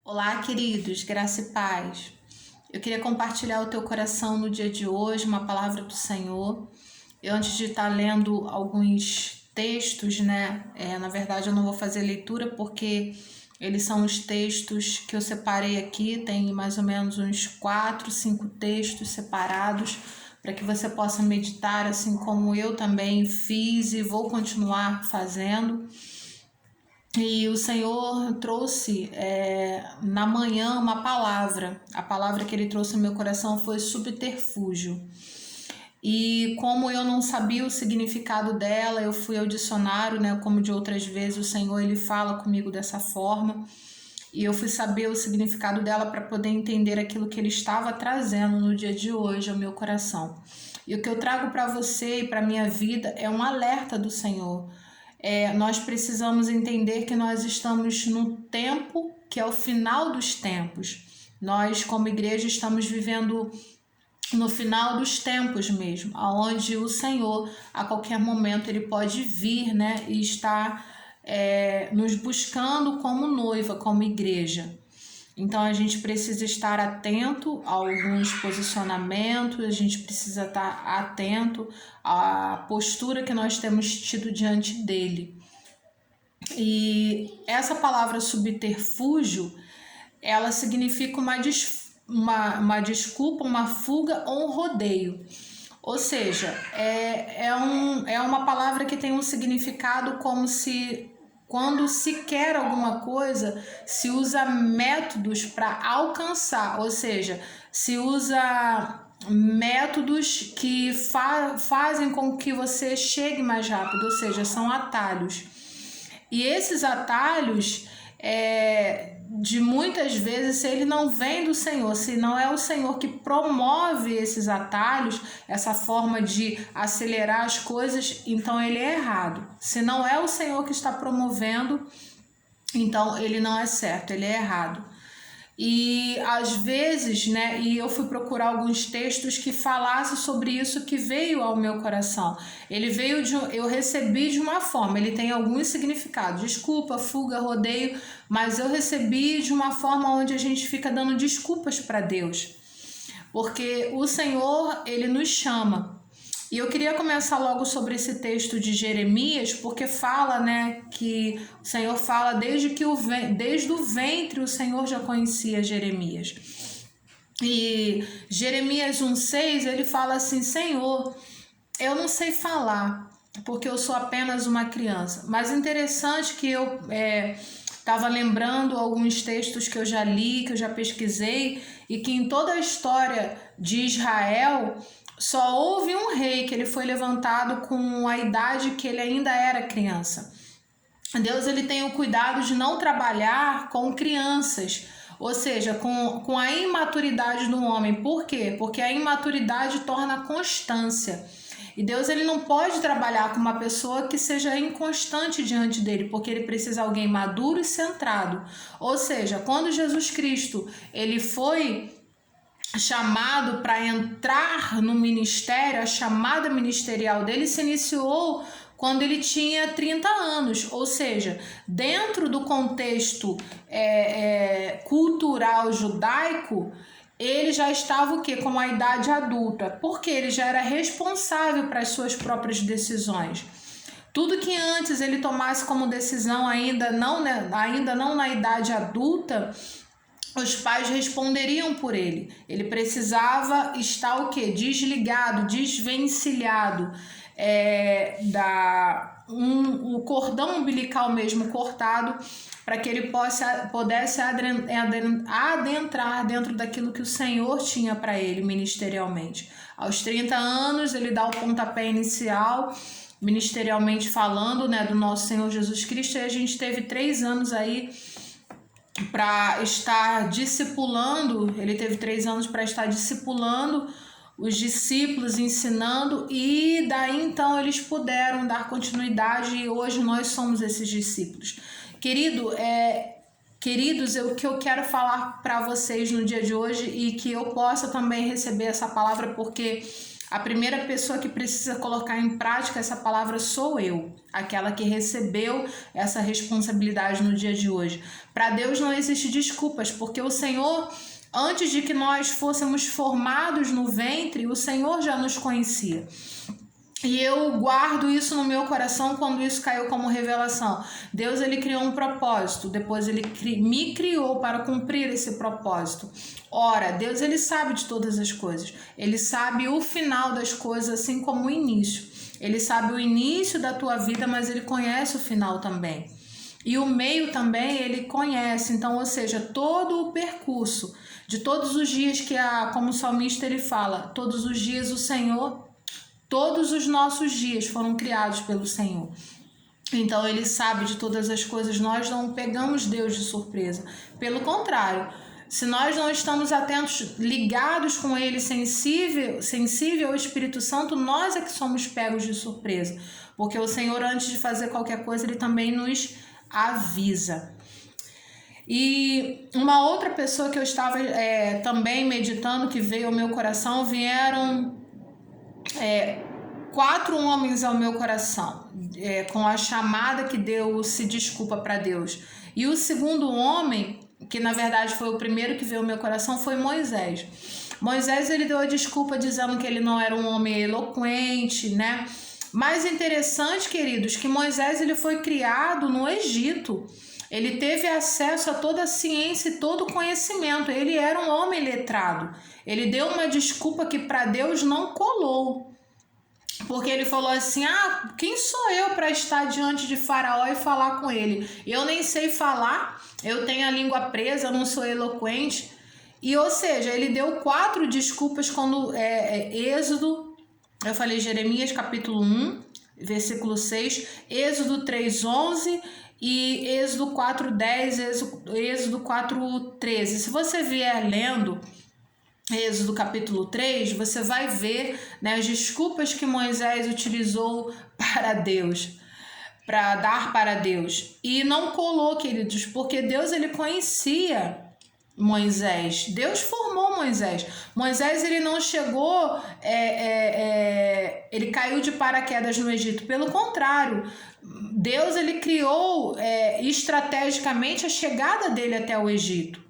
Olá, queridos, graça e paz. Eu queria compartilhar o teu coração no dia de hoje, uma palavra do Senhor. Eu, antes de estar lendo alguns textos, na verdade eu não vou fazer leitura porque eles são os textos que eu separei aqui, tem mais ou menos uns 4, 5 textos separados para que você possa meditar, assim como eu também fiz e vou continuar fazendo. E o Senhor trouxe na manhã uma palavra. A palavra que Ele trouxe no meu coração foi subterfúgio. E como eu não sabia o significado dela, eu fui ao dicionário, como de outras vezes o Senhor Ele fala comigo dessa forma. E eu fui saber o significado dela para poder entender aquilo que Ele estava trazendo no dia de hoje ao meu coração. E o que eu trago para você e para a minha vida é um alerta do Senhor. Nós precisamos entender que nós estamos no tempo que é o final dos tempos. Nós, como igreja, estamos vivendo no final dos tempos mesmo, onde o Senhor, a qualquer momento, Ele pode vir, e estar nos buscando como noiva, como igreja. Então a gente precisa estar atento a alguns posicionamentos, a gente precisa estar atento à postura que nós temos tido diante dele. E essa palavra subterfúgio, ela significa uma desculpa, uma fuga ou um rodeio. Ou seja, é uma palavra que tem um significado como se quando se quer alguma coisa, se usa métodos para alcançar, ou seja, se usa métodos que fazem com que você chegue mais rápido, ou seja, são atalhos. E esses atalhos, de muitas vezes, se ele não vem do Senhor, se não é o Senhor que promove esses atalhos, essa forma de acelerar as coisas, então ele é errado. Se não é o Senhor que está promovendo, então ele não é certo, ele é errado. E às vezes, e eu fui procurar alguns textos que falassem sobre isso, que veio ao meu coração. Ele veio eu recebi de uma forma, ele tem alguns significados, desculpa, fuga, rodeio, mas eu recebi de uma forma onde a gente fica dando desculpas para Deus. Porque o Senhor, ele nos chama. E eu queria começar logo sobre esse texto de Jeremias, porque fala, que o Senhor fala desde o ventre o Senhor já conhecia Jeremias. E Jeremias 1,6, ele fala assim: Senhor, eu não sei falar, porque eu sou apenas uma criança. Mas interessante que eu estava lembrando alguns textos que eu já li, que eu já pesquisei, e que em toda a história de Israel só houve um rei que ele foi levantado com a idade que ele ainda era criança. Deus, ele tem o cuidado de não trabalhar com crianças, ou seja, com a imaturidade do homem. Por quê? Porque a imaturidade torna constância. E Deus, ele não pode trabalhar com uma pessoa que seja inconstante diante dele, porque ele precisa de alguém maduro e centrado. Ou seja, quando Jesus Cristo, ele foi chamado para entrar no ministério, a chamada ministerial dele se iniciou quando ele tinha 30 anos, ou seja, dentro do contexto cultural judaico, ele já estava o quê? Com a idade adulta, porque ele já era responsável para as suas próprias decisões. Tudo que antes ele tomasse como decisão, ainda não na idade adulta, os pais responderiam por ele. Ele precisava estar o quê? Desligado, desvencilhado, o cordão umbilical mesmo cortado, para que ele pudesse adentrar dentro daquilo que o Senhor tinha para ele ministerialmente. Aos 30 anos, ele dá o pontapé inicial, ministerialmente falando, do nosso Senhor Jesus Cristo, e a gente teve 3 anos aí para estar discipulando, ele teve 3 anos para estar discipulando os discípulos, ensinando, e daí então eles puderam dar continuidade e hoje nós somos esses discípulos. Queridos, o que eu quero falar para vocês no dia de hoje e que eu possa também receber essa palavra, porque A primeira pessoa que precisa colocar em prática essa palavra sou eu, aquela que recebeu essa responsabilidade no dia de hoje. Para Deus não existe desculpas, porque o Senhor, antes de que nós fôssemos formados no ventre, o Senhor já nos conhecia. E eu guardo isso no meu coração quando isso caiu como revelação. Deus, ele criou um propósito, depois ele me criou para cumprir esse propósito. Ora, Deus, ele sabe de todas as coisas. Ele sabe o final das coisas, assim como o início. Ele sabe o início da tua vida, mas ele conhece o final também. E o meio também ele conhece. Então, ou seja, todo o percurso de todos os dias como o salmista ele fala, todos os dias o Senhor... Todos os nossos dias foram criados pelo Senhor. Então, ele sabe de todas as coisas. Nós não pegamos Deus de surpresa. Pelo contrário, se nós não estamos atentos, ligados com ele, sensível ao Espírito Santo, nós é que somos pegos de surpresa. Porque o Senhor, antes de fazer qualquer coisa, ele também nos avisa. E uma outra pessoa que eu estava também meditando, que veio ao meu coração, vieram... 4 homens ao meu coração, com a chamada que Deus se desculpa para Deus. E o segundo homem, que na verdade foi o primeiro que veio ao meu coração, foi Moisés. Moisés, ele deu a desculpa dizendo que ele não era um homem eloquente, né? Mas interessante, queridos, que Moisés ele foi criado no Egito. Ele teve acesso a toda a ciência e todo o conhecimento. Ele era um homem letrado. Ele deu uma desculpa que para Deus não colou. Porque ele falou assim, quem sou eu para estar diante de Faraó e falar com ele? Eu nem sei falar, eu tenho a língua presa, não sou eloquente. E, ou seja, ele deu 4 desculpas quando Êxodo, eu falei Jeremias capítulo 1, versículo 6, Êxodo 3:11 e Êxodo 4:10, Êxodo 4:13. Se você vier lendo Êxodo capítulo 3, você vai ver, né, as desculpas que Moisés utilizou para Deus, para dar para Deus. E não colou, queridos, porque Deus ele conhecia Moisés. Deus formou Moisés. Moisés ele não chegou, ele caiu de paraquedas no Egito. Pelo contrário, Deus ele criou estrategicamente a chegada dele até o Egito.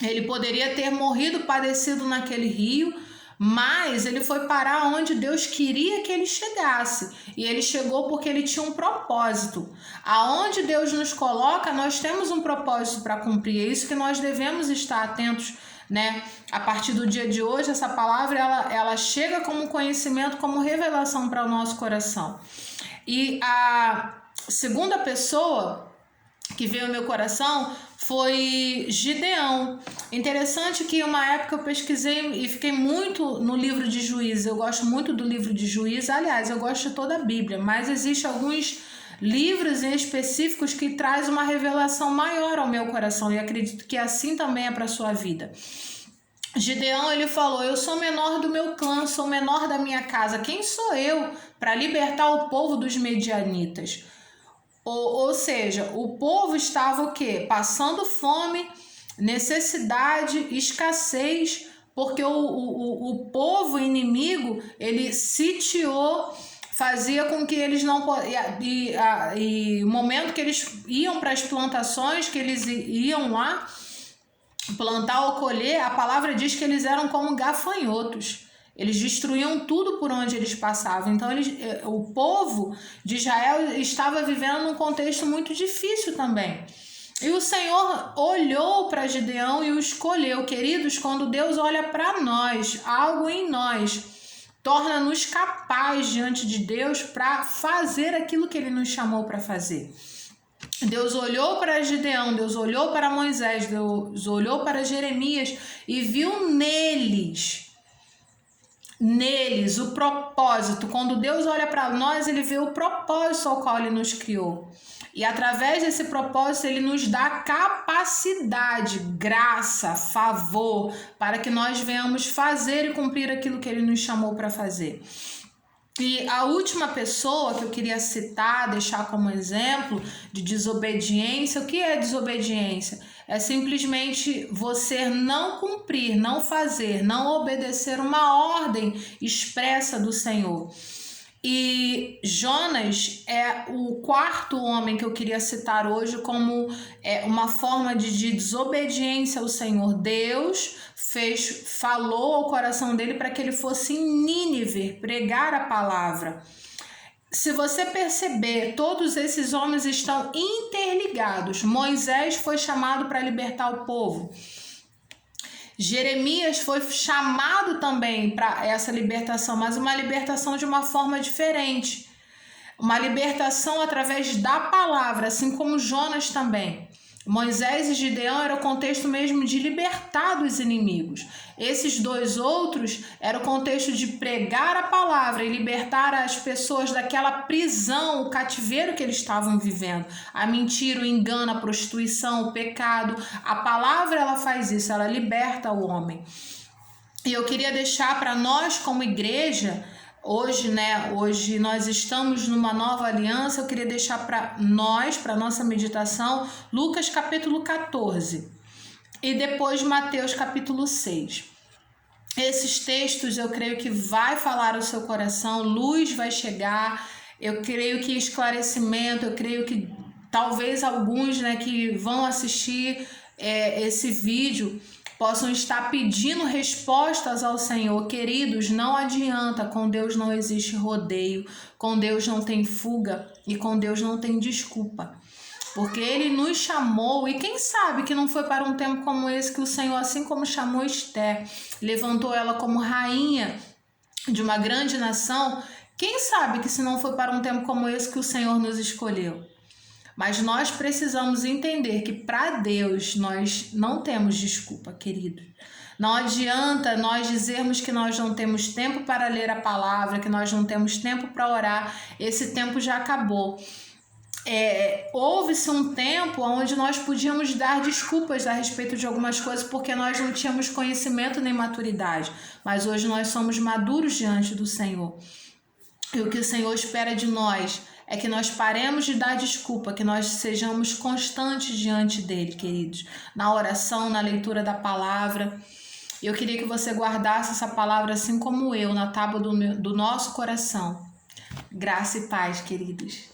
Ele poderia ter morrido padecido naquele rio, mas ele foi parar onde Deus queria que ele chegasse. E ele chegou porque ele tinha um propósito. Aonde Deus nos coloca, nós temos um propósito para cumprir. É isso que nós devemos estar atentos, né? A partir do dia de hoje, essa palavra ela chega como conhecimento, como revelação para o nosso coração. E a segunda pessoa que veio ao meu coração foi Gideão. Interessante que uma época eu pesquisei e fiquei muito no livro de Juízes. Eu gosto muito do livro de Juízes. Aliás, eu gosto de toda a Bíblia, mas existem alguns livros em específicos que traz uma revelação maior ao meu coração, e acredito que assim também é para a sua vida. Gideão, ele falou, eu sou menor do meu clã, sou menor da minha casa. Quem sou eu para libertar o povo dos medianitas? Ou seja, o povo estava o quê? Passando fome, necessidade, escassez, porque o povo inimigo, ele sitiou, fazia com que eles não... E o momento que eles iam para as plantações, que eles iam lá plantar ou colher, a palavra diz que eles eram como gafanhotos. Eles destruíam tudo por onde eles passavam. Então, o povo de Israel estava vivendo num contexto muito difícil também. E o Senhor olhou para Gideão e o escolheu. Queridos, quando Deus olha para nós, algo em nós torna-nos capazes diante de Deus para fazer aquilo que Ele nos chamou para fazer. Deus olhou para Gideão, Deus olhou para Moisés, Deus olhou para Jeremias e viu neles o propósito. Quando Deus olha para nós, ele vê o propósito ao qual ele nos criou. E através desse propósito, ele nos dá capacidade, graça, favor, para que nós venhamos fazer e cumprir aquilo que ele nos chamou para fazer. E a última pessoa que eu queria citar, deixar como exemplo de desobediência, o que é desobediência? é simplesmente você não cumprir, não fazer, não obedecer uma ordem expressa do Senhor. E Jonas é o quarto homem que eu queria citar hoje como uma forma de desobediência ao Senhor. Deus falou ao coração dele para que ele fosse em Nínive pregar a palavra. Se você perceber, todos esses homens estão interligados. Moisés foi chamado para libertar o povo. Jeremias foi chamado também para essa libertação, mas uma libertação de uma forma diferente. Uma libertação através da palavra, assim como Jonas também. Moisés e Gideão era o contexto mesmo de libertar dos inimigos. Esses dois outros era o contexto de pregar a palavra e libertar as pessoas daquela prisão, o cativeiro que eles estavam vivendo. A mentira, o engano, a prostituição, o pecado. A palavra, ela faz isso, ela liberta o homem. E eu queria deixar para nós como igreja, hoje nós estamos numa nova aliança, eu queria deixar para nós, para nossa meditação, Lucas capítulo 14 e depois Mateus capítulo 6. Esses textos eu creio que vai falar ao seu coração, luz vai chegar, eu creio que esclarecimento, eu creio que talvez alguns que vão assistir esse vídeo possam estar pedindo respostas ao Senhor. Queridos, não adianta, com Deus não existe rodeio, com Deus não tem fuga e com Deus não tem desculpa. Porque Ele nos chamou e quem sabe que não foi para um tempo como esse que o Senhor, assim como chamou Esther, levantou ela como rainha de uma grande nação, quem sabe que se não foi para um tempo como esse que o Senhor nos escolheu. Mas nós precisamos entender que para Deus nós não temos desculpa, querido. Não adianta nós dizermos que nós não temos tempo para ler a palavra, que nós não temos tempo para orar. Esse tempo já acabou. Houve-se um tempo onde nós podíamos dar desculpas a respeito de algumas coisas porque nós não tínhamos conhecimento nem maturidade. Mas hoje nós somos maduros diante do Senhor. E o que o Senhor espera de nós é que nós paremos de dar desculpa, que nós sejamos constantes diante dele, queridos, na oração, na leitura da palavra. Eu queria que você guardasse essa palavra assim como eu, na tábua do nosso coração. Graça e paz, queridos.